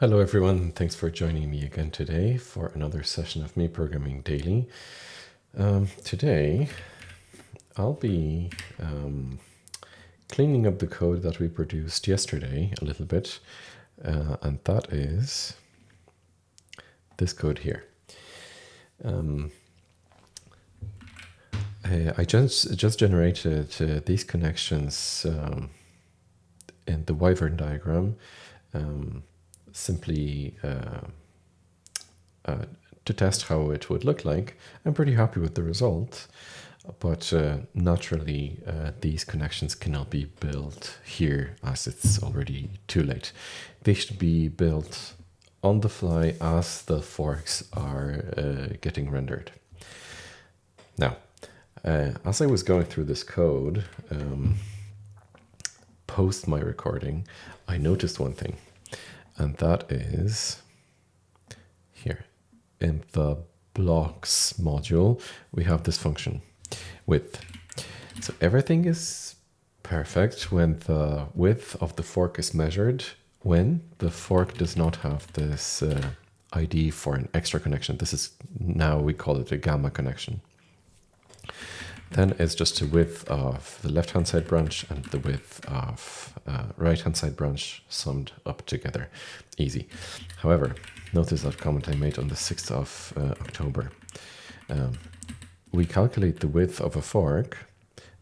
Hello everyone, thanks for joining me again today for another session of me programming daily. Today I'll be cleaning up the code that we produced yesterday a little bit, and that is this code here. I just generated these connections in the wyvern diagram, simply to test how it would look like. I'm pretty happy with the result, but naturally these connections cannot be built here as it's already too late. They should be built on the fly as the forks are getting rendered. Now, as I was going through this code, post my recording, I noticed one thing, and that is here. In the blocks module, we have this function, width. So everything is perfect when the width of the fork is measured, when the fork does not have this ID for an extra connection. This is, now we call it a gamma connection. Then it's just the width of the left-hand side branch and the width of right-hand side branch summed up together. Easy. However, notice that comment I made on the 6th of October. We calculate the width of a fork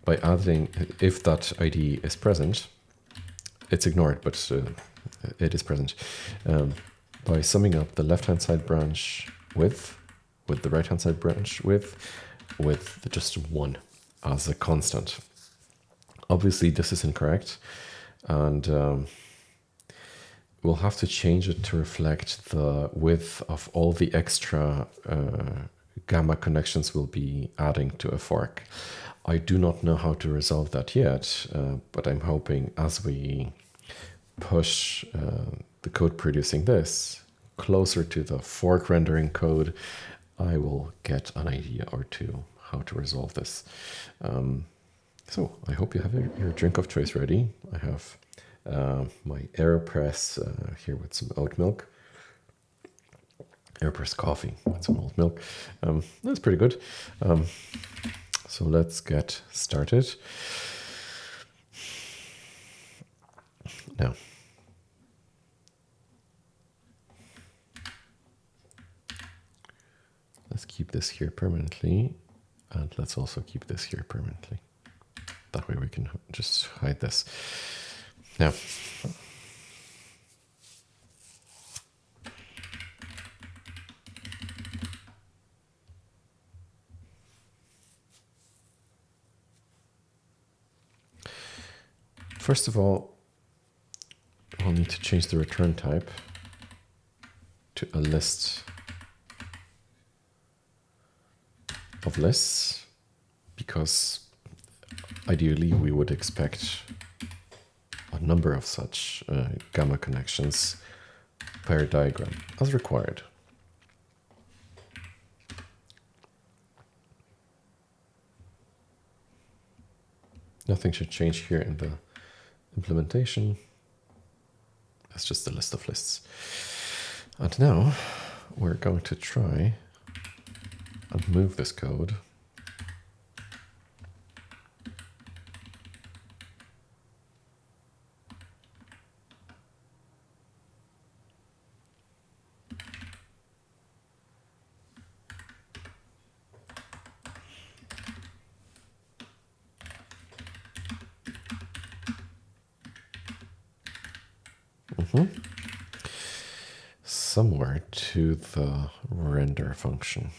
by adding, if that ID is present, it's ignored, but it is present, by summing up the left-hand side branch width with the right-hand side branch width with just 1 as a constant. Obviously, this is incorrect, and we'll have to change it to reflect the width of all the extra gamma connections we'll be adding to a fork. I do not know how to resolve that yet, but I'm hoping as we push the code producing this closer to the fork rendering code, I will get an idea or two how to resolve this. So I hope you have your drink of choice ready. I have my AeroPress here with some oat milk. AeroPress coffee with some oat milk. That's pretty good. So let's get started. Now, let's keep this here permanently, and let's also keep this here permanently. That way we can just hide this. Now, first of all, we'll need to change the return type to a list of lists, because ideally we would expect a number of such gamma connections per diagram as required. Nothing should change here in the implementation. That's just a list of lists. And now we're going to try and move this code somewhere to the render function.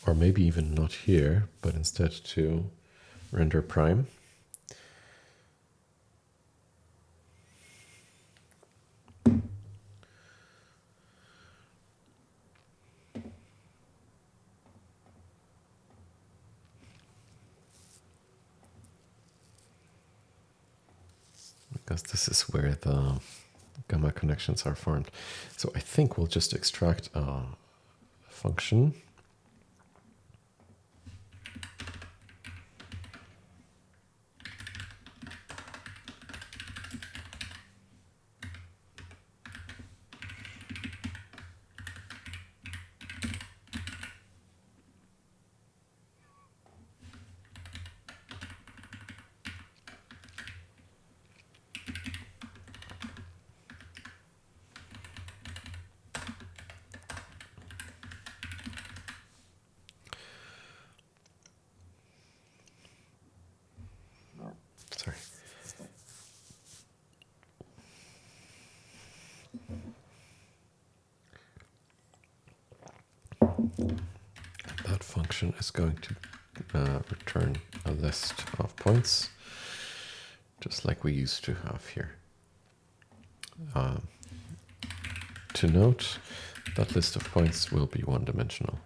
Or maybe even not here, but instead to render prime. because this is where the gamma connections are formed. So I think we'll just extract a function. Sorry. That function is going to return a list of points, just like we used to have here. To note, that list of points will be one-dimensional.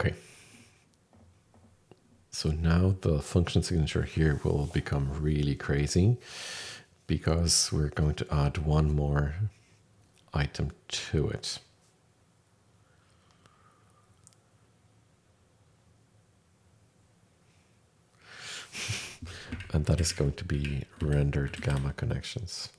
Okay. So now the function signature here will become really crazy because we're going to add one more item to it. And that is going to be rendered gamma connections.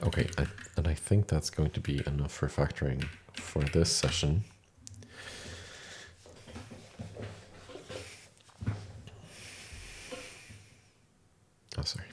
Okay, and I think that's going to be enough refactoring for this session. Oh, sorry.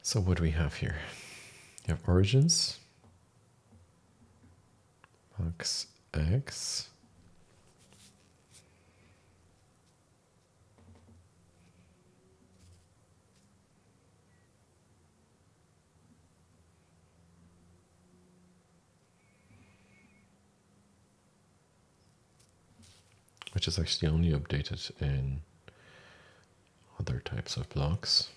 So what do we have here? You have origins, max x, which is actually only updated in other types of blocks.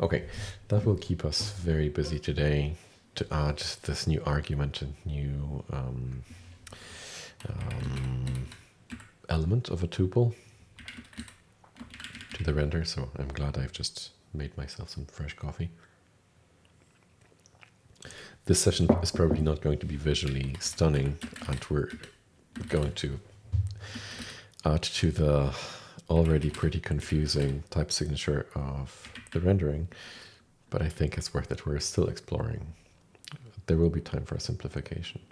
Okay, that will keep us very busy today to add this new argument and new element of a tuple to the render. So I'm glad I've just made myself some fresh coffee. This session is probably not going to be visually stunning, and we're going to add to the already pretty confusing type signature of the rendering, but I think it's worth it. We're still exploring. There will be time for a simplification.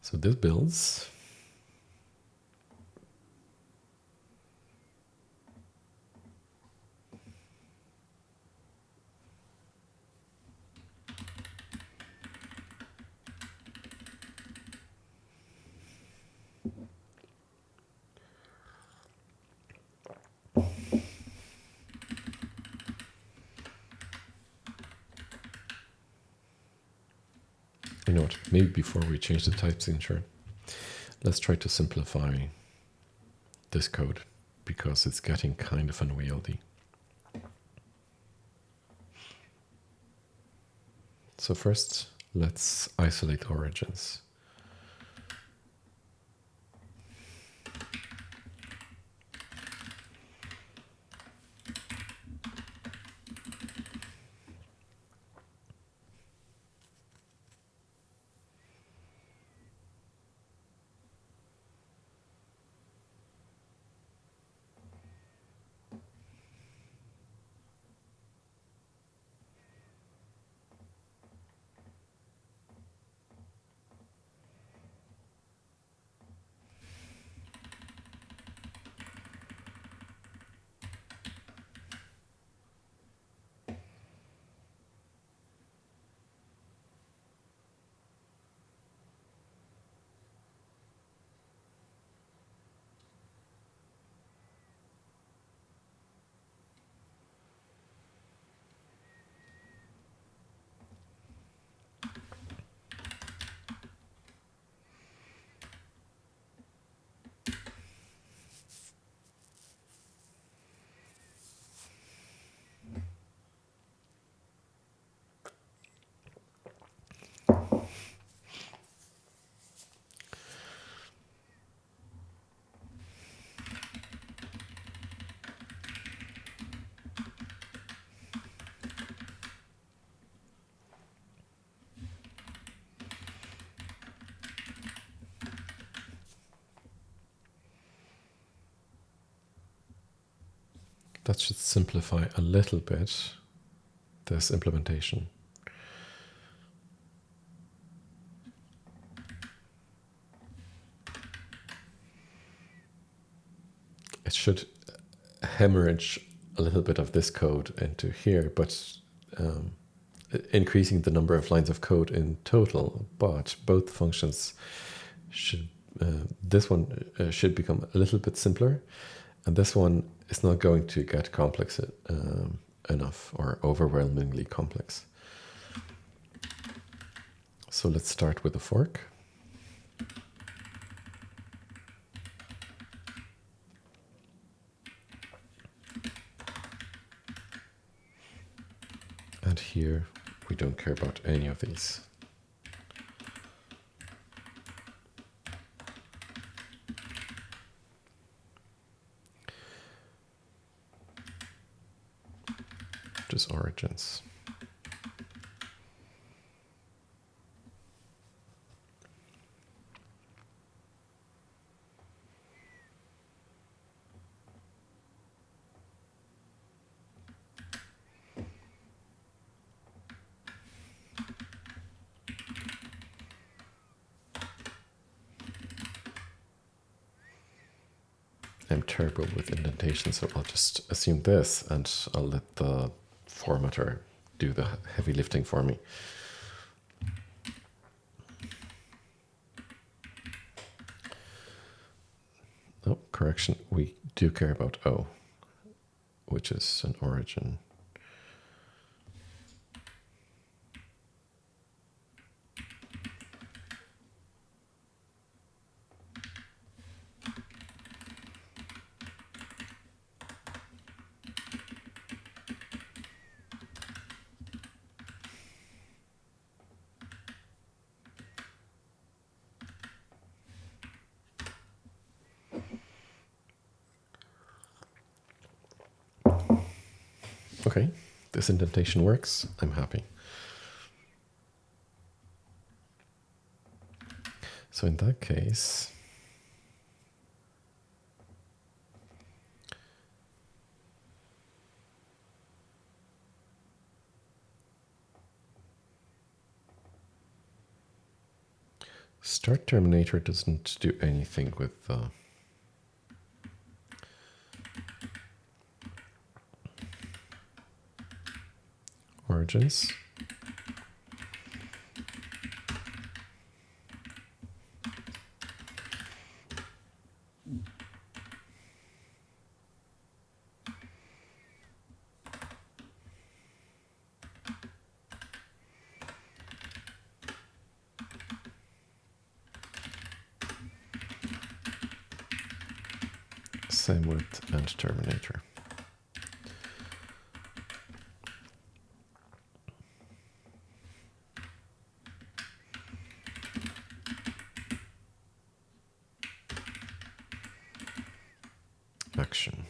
So So this builds. You know what, maybe before we change the type signature, let's try to simplify this code because it's getting kind of unwieldy. So first, let's isolate origins. That should simplify a little bit this implementation. It should hemorrhage a little bit of this code into here, but increasing the number of lines of code in total. But both functions should, this one should become a little bit simpler, and this one is not going to get complex enough or overwhelmingly complex. So let's start with a fork. And here we don't care about any of these. Just origins. I'm terrible with indentation, so I'll just assume this and I'll let the formatter do the heavy lifting for me. Oh, correction, we do care about O, which is an origin. Okay, this indentation works. I'm happy. So in that case, Start terminator doesn't do anything with origins. Same with end terminator. Action.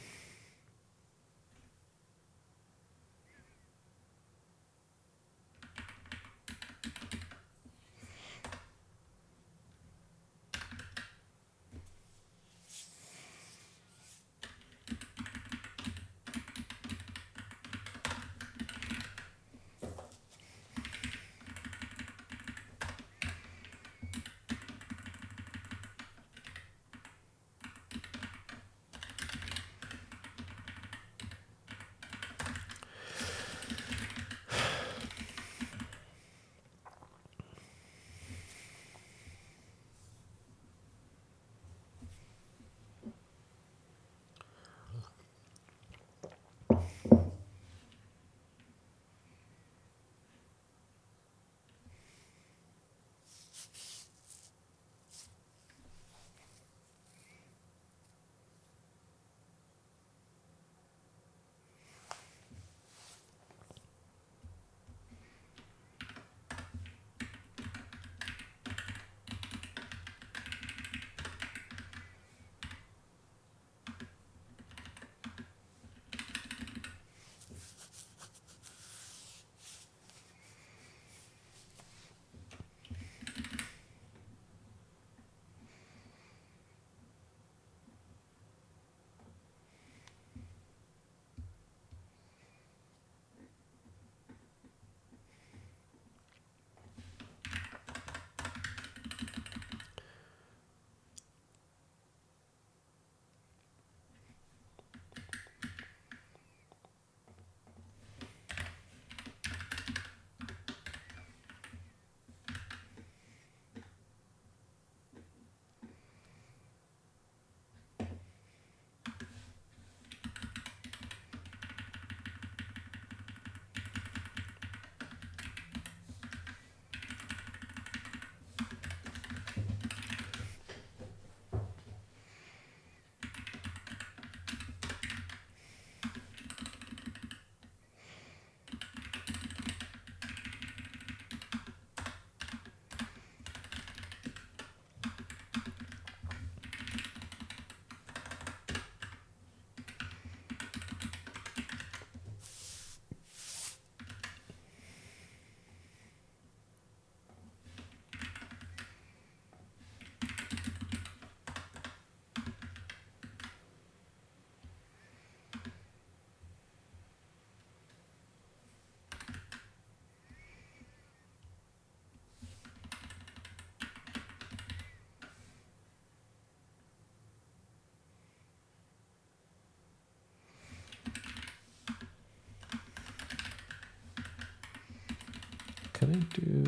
Can I do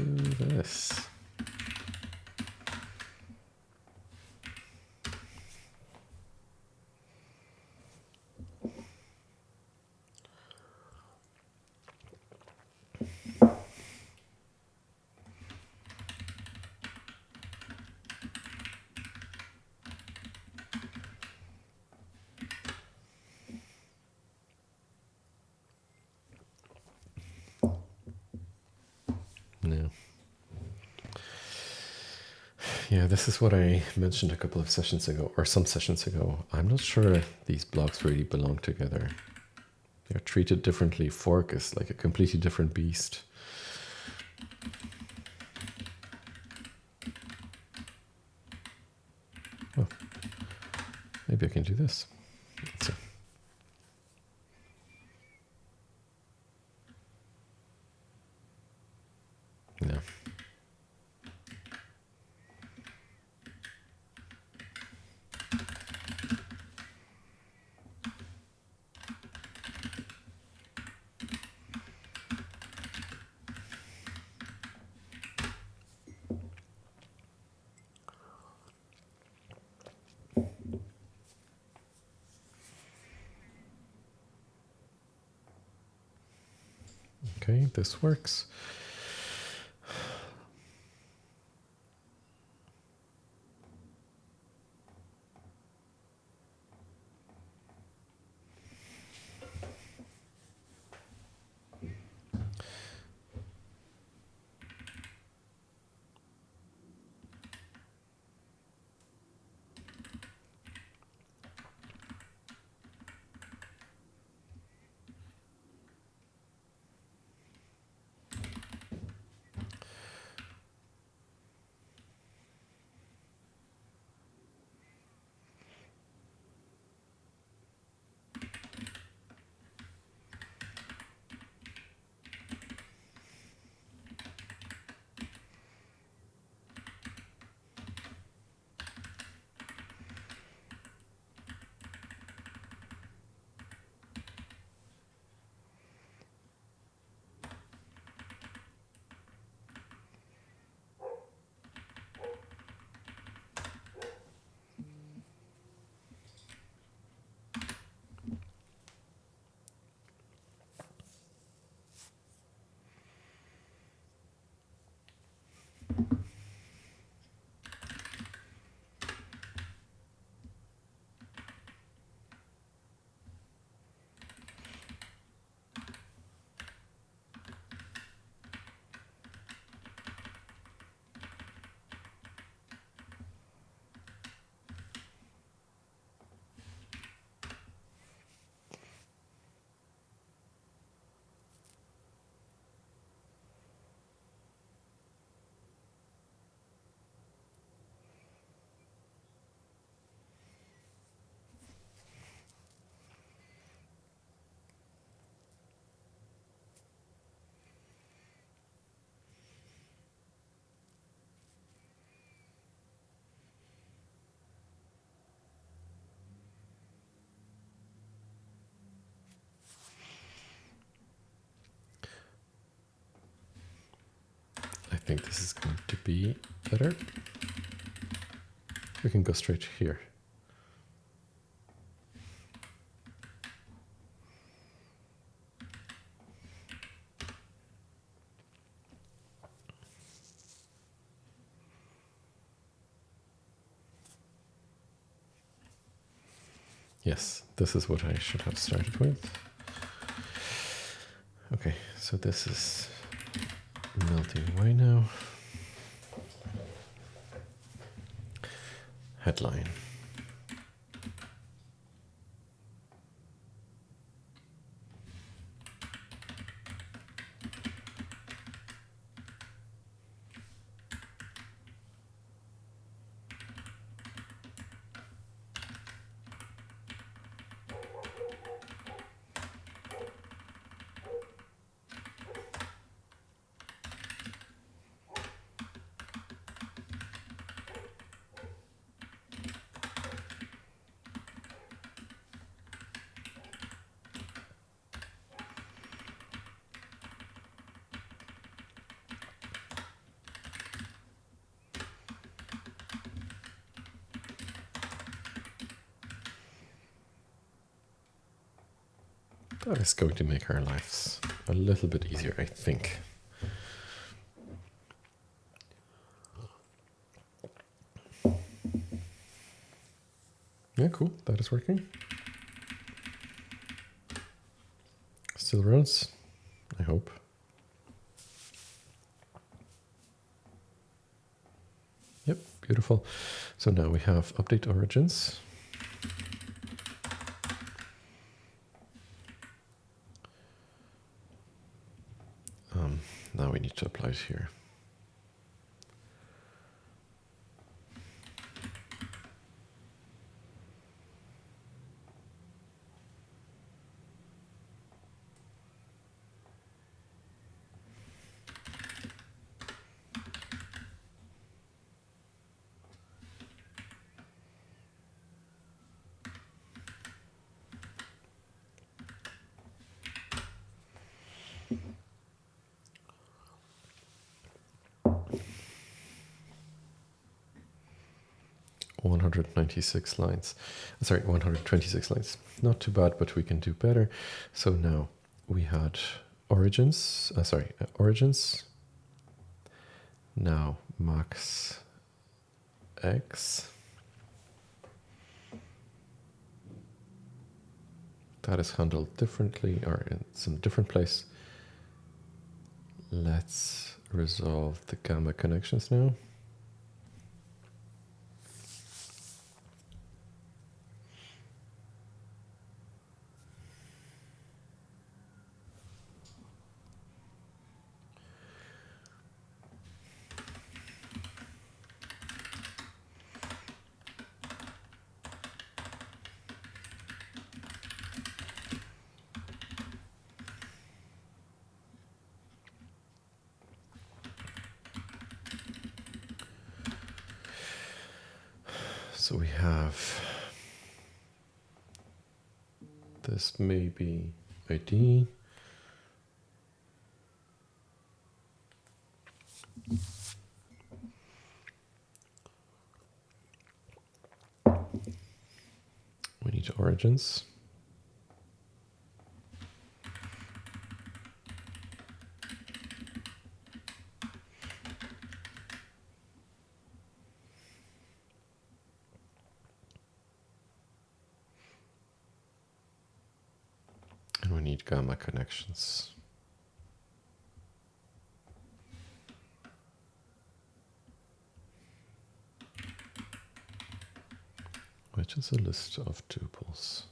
this? No. Yeah, this is what I mentioned a couple of sessions ago, or some sessions ago. I'm not sure these blocks really belong together. They're treated differently. Fork is like a completely different beast. Oh, maybe I can do this. Let's see. No. Okay, this works. I think this is going to be better. We can go straight here. Yes, this is what I should have started with. Okay, so this is melting away now. Headline. That is going to make our lives a little bit easier, I think. Yeah, cool. That is working. Still runs, I hope. Yep, beautiful. So now we have update origins. Now we need to apply it here. .196 lines. Sorry, 126 lines. Not too bad, but we can do better. So now we had origins. Origins. Now max x. That is handled differently, or in some different place. Let's resolve the gamma connections now. So we have this may be ID. We need origins. And we need gamma connections. Which is a list of tuples.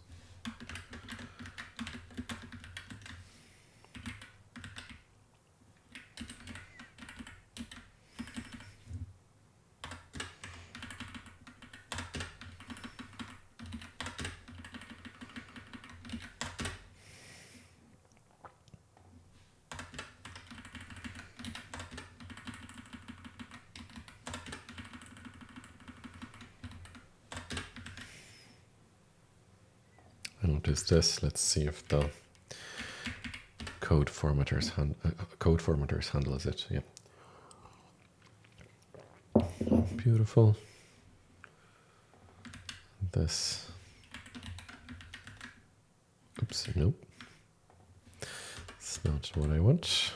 And what is this? Let's see if the code formatters handles it. Yeah. Beautiful. This. Oops, nope. It's not what I want.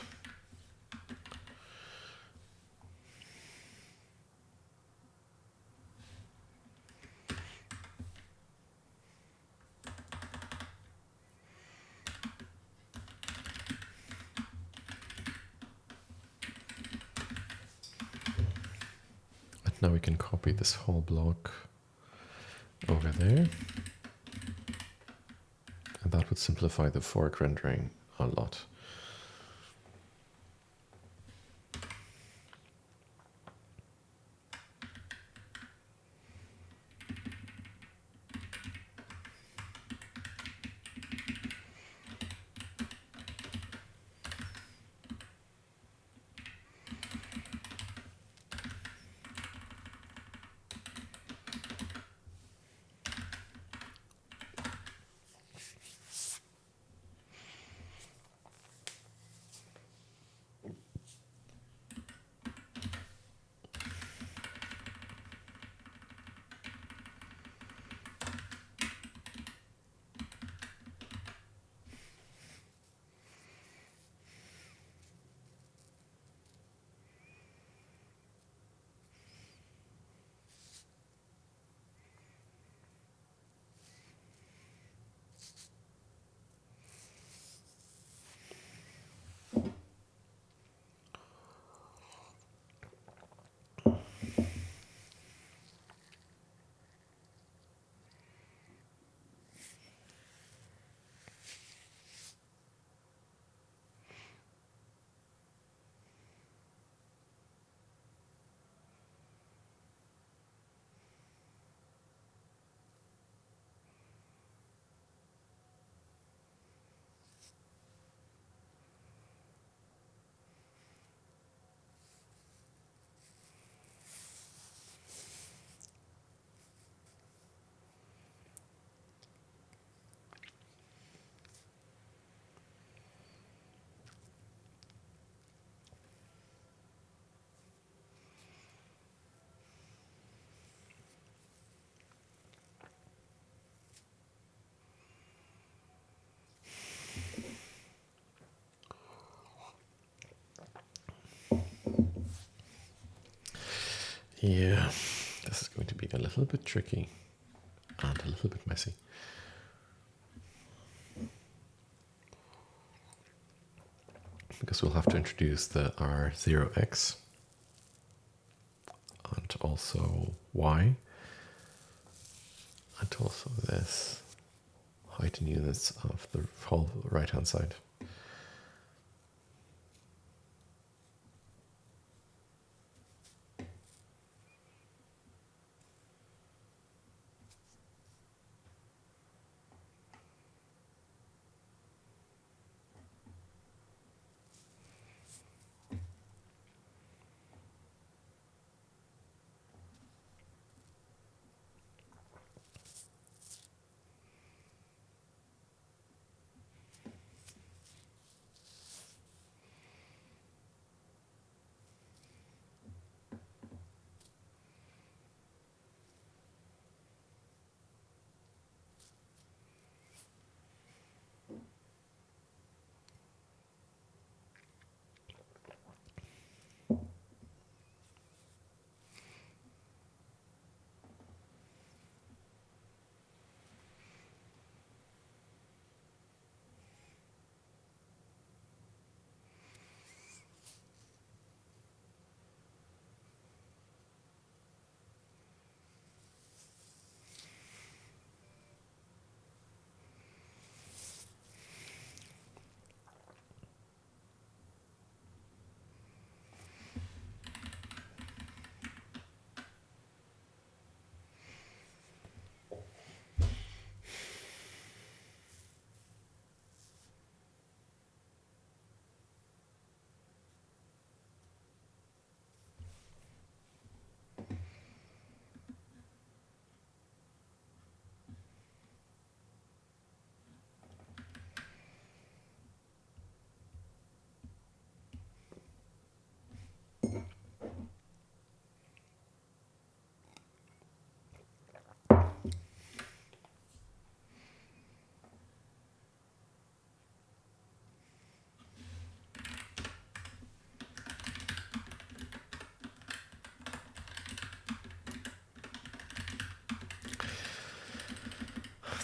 Now we can copy this whole block over there. And that would simplify the fork rendering a lot. Yeah, this is going to be a little bit tricky and a little bit messy. Because we'll have to introduce the R0x and also Y and also this height in units of the whole right hand side.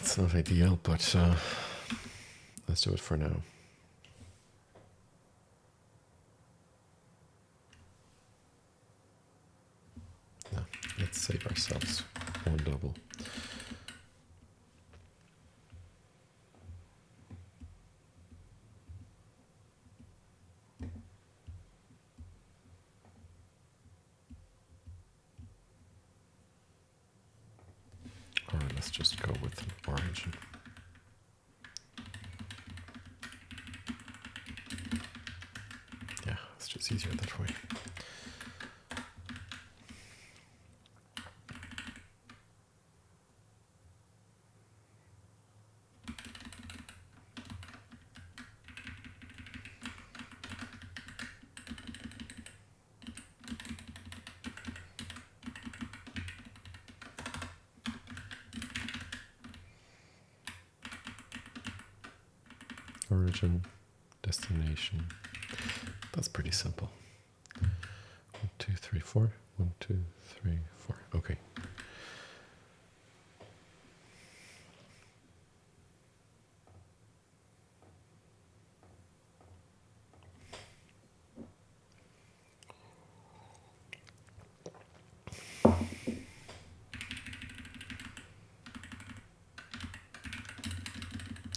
It's not ideal, but let's do it for now. No, let's save ourselves one double. Or let's just go with an origin. Yeah, it's just easier that way. Origin, destination. That's pretty simple. 1, 2, 3, 4. 1, 2, 3, 4. Okay.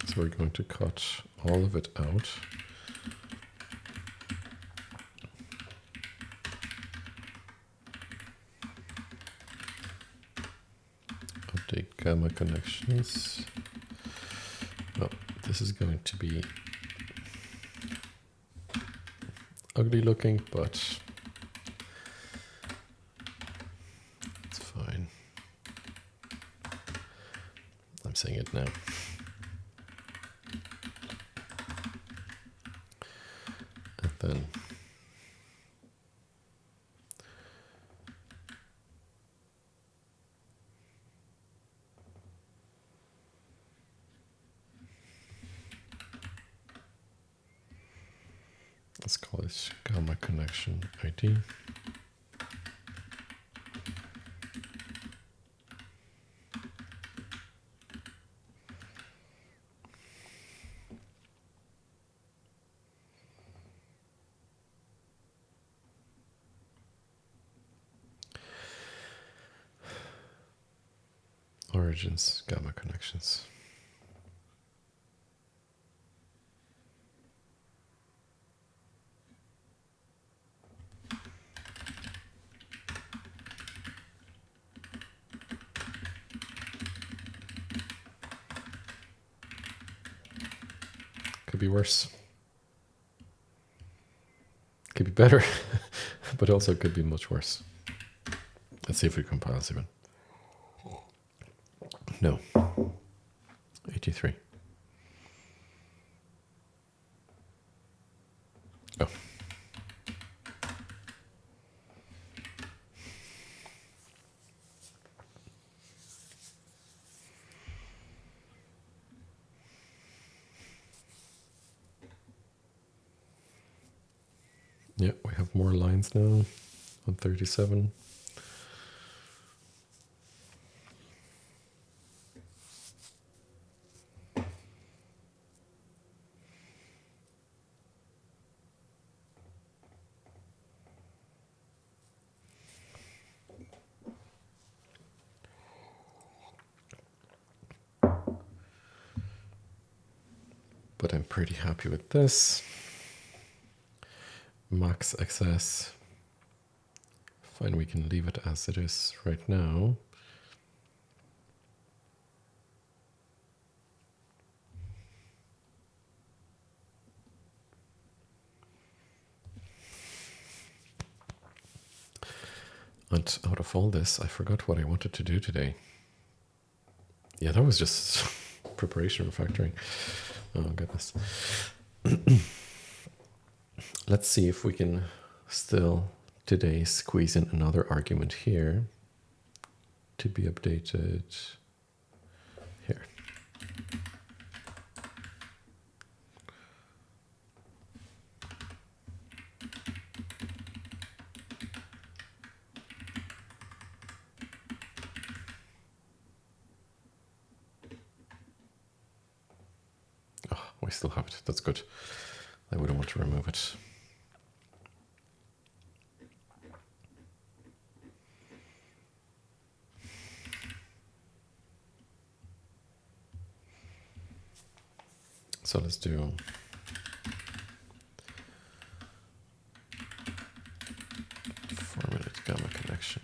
So we're going to cut all of it out. Update gamma connections. Oh, this is going to be ugly looking, but it's fine. I'm saying it now. And then let's call it gamma connection ID. origins, gamma connections. Could be worse. Could be better, but also could be much worse. Let's see if we compile even. No. 83. Oh. Yeah, we have more lines now on 37. But I'm pretty happy with this. Max access. Fine, we can leave it as it is right now. And out of all this, I forgot what I wanted to do today. Yeah, that was just preparation refactoring. Oh, goodness. Let's see if we can still today squeeze in another argument here to be updated here. Oh, we still have it. That's good. I wouldn't want to remove it. So let's do formatted gamma connection.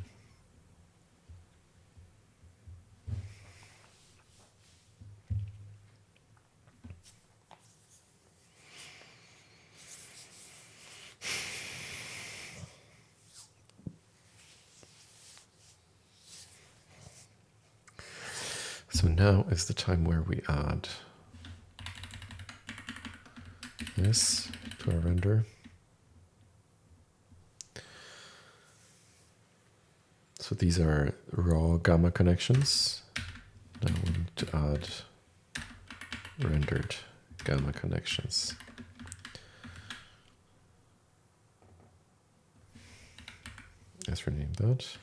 So now is the time where we add this to our render. So these are raw gamma connections. Now we need to add rendered gamma connections. Let's rename that.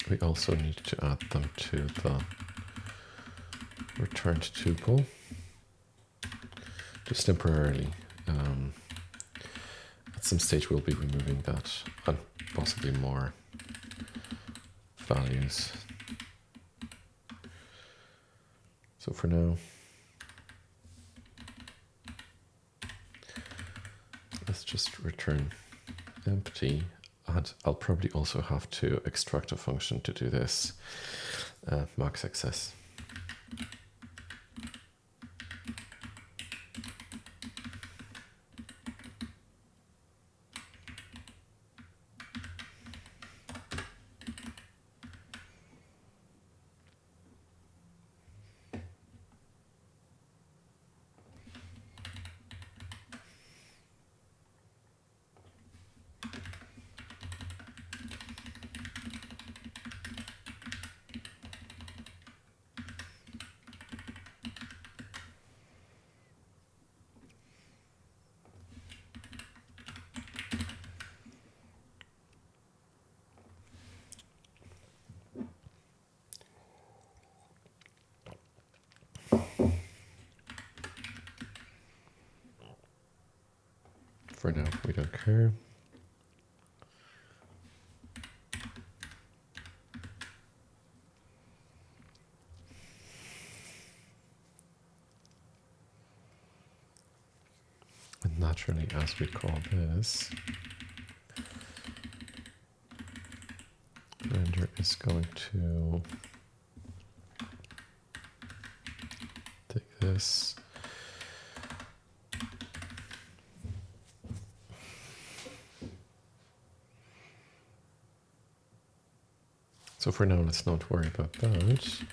We also need to add them to the returned tuple, just temporarily. At some stage we'll be removing that and possibly more values. So for now, let's just return empty. And I'll probably also have to extract a function to do this, max access. for now, we don't care. And naturally, as we call this, render is going to take this. So for now, let's not worry about that.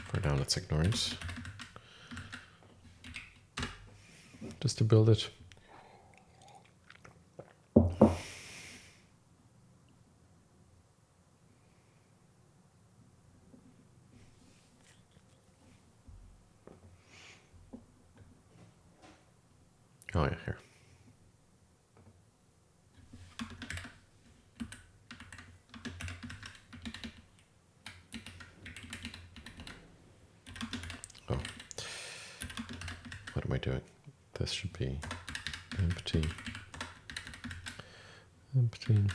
For now, let's ignore it. Just to build it. Oh yeah, here. Oh. What am I doing? This should be empty. Empty.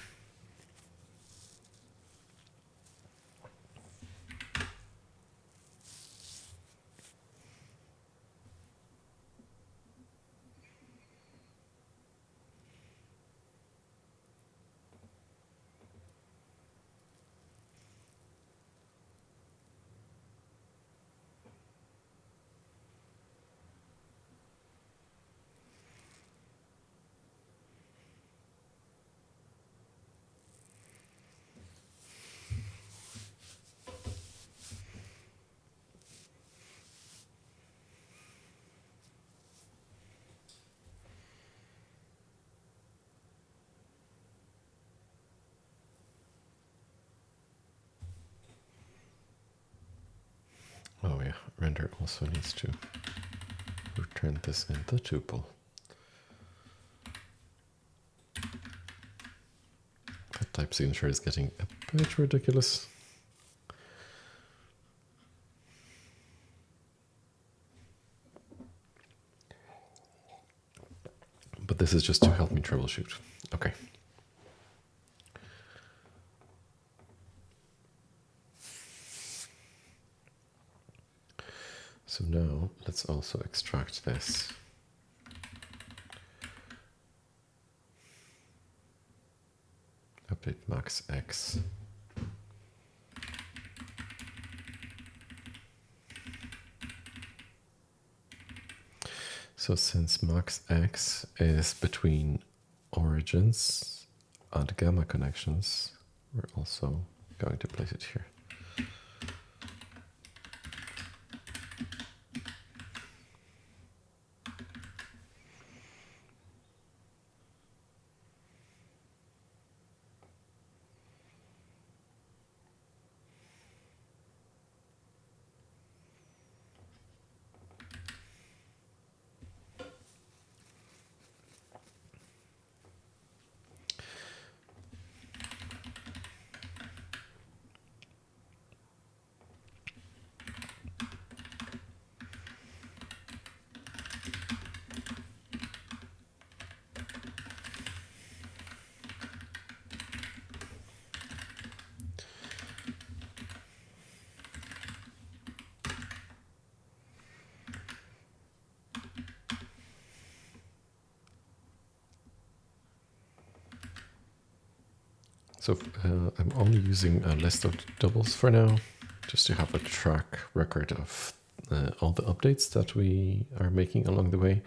Oh yeah, render also needs to return this in the tuple. That type signature is getting a bit ridiculous. But this is just to help me troubleshoot. Okay. So now let's also extract this. Update max x. So since max x is between origins and gamma connections, we're also going to place it here. So I'm only using a list of doubles for now, just to have a track record of all the updates that we are making along the way.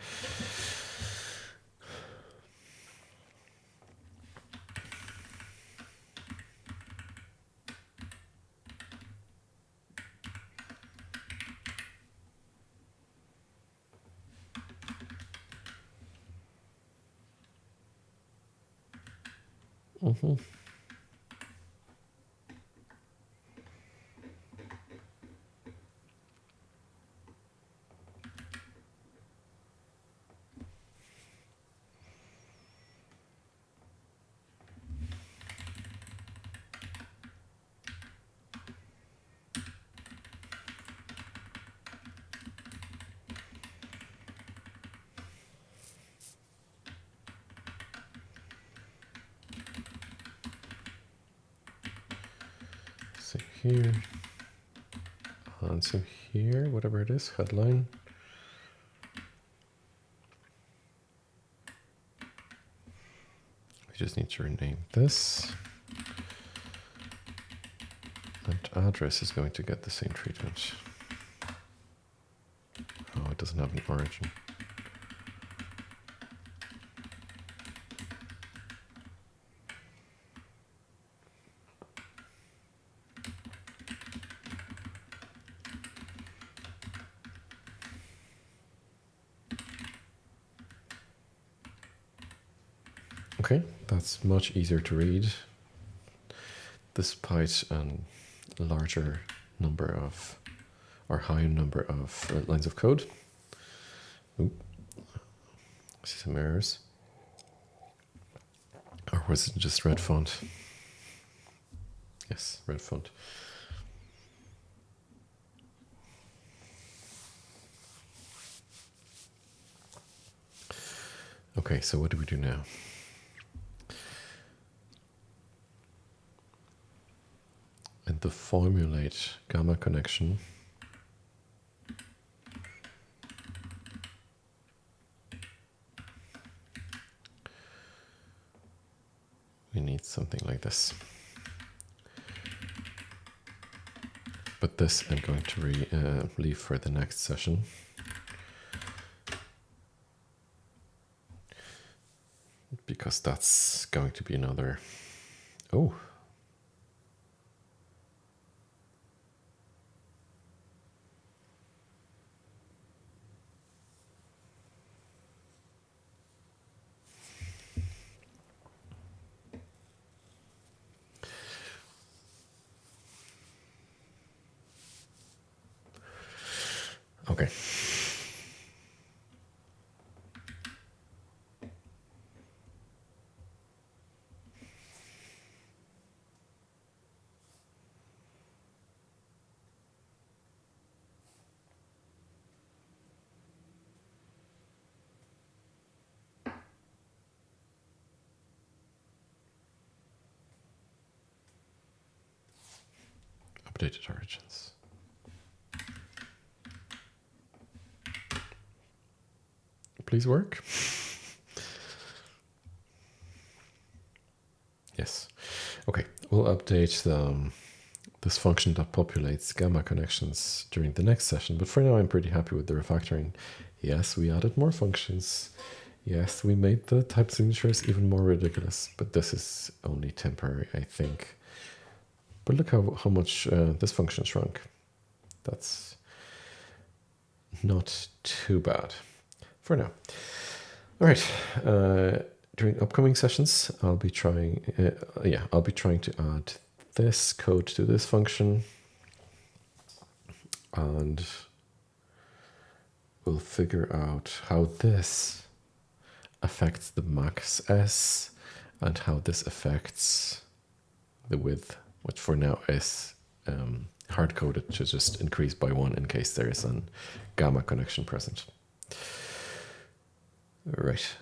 So here, and so here, whatever it is, headline. We just need to rename this. And address is going to get the same treatment. Oh, it doesn't have an origin. Okay, that's much easier to read, despite a larger number of, or higher number of lines of code. Oop. I see some errors. Or was it just red font? Yes, red font. Okay, so what do we do now? And the formulate gamma connection, we need something like this. But this I'm going to leave for the next session. Because that's going to be another... Oh. Okay. Updated origins. Please work. Yes. Okay, we'll update this function that populates gamma connections during the next session. But for now, I'm pretty happy with the refactoring. Yes, we added more functions. Yes, we made the type signatures even more ridiculous. But this is only temporary, I think. But look how much this function shrunk. That's not too bad for now. All right. During upcoming sessions, I'll be trying. I'll be trying to add this code to this function, and we'll figure out how this affects the max s and how this affects the width, which for now is hard-coded to just increase by 1 in case there is a gamma connection present. Right.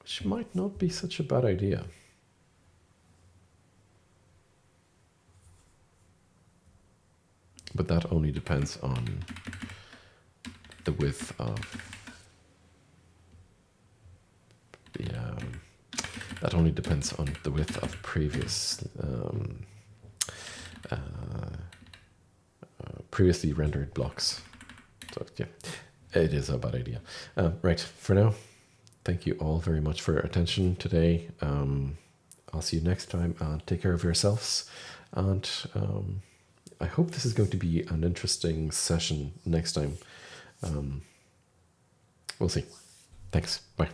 Which might not be such a bad idea. But that only depends on the width of the that only depends on the width of previous previously rendered blocks. So yeah, it is a bad idea. Right, for now, thank you all very much for your attention today. I'll see you next time, and take care of yourselves. And I hope this is going to be an interesting session next time. We'll see. Thanks. Bye.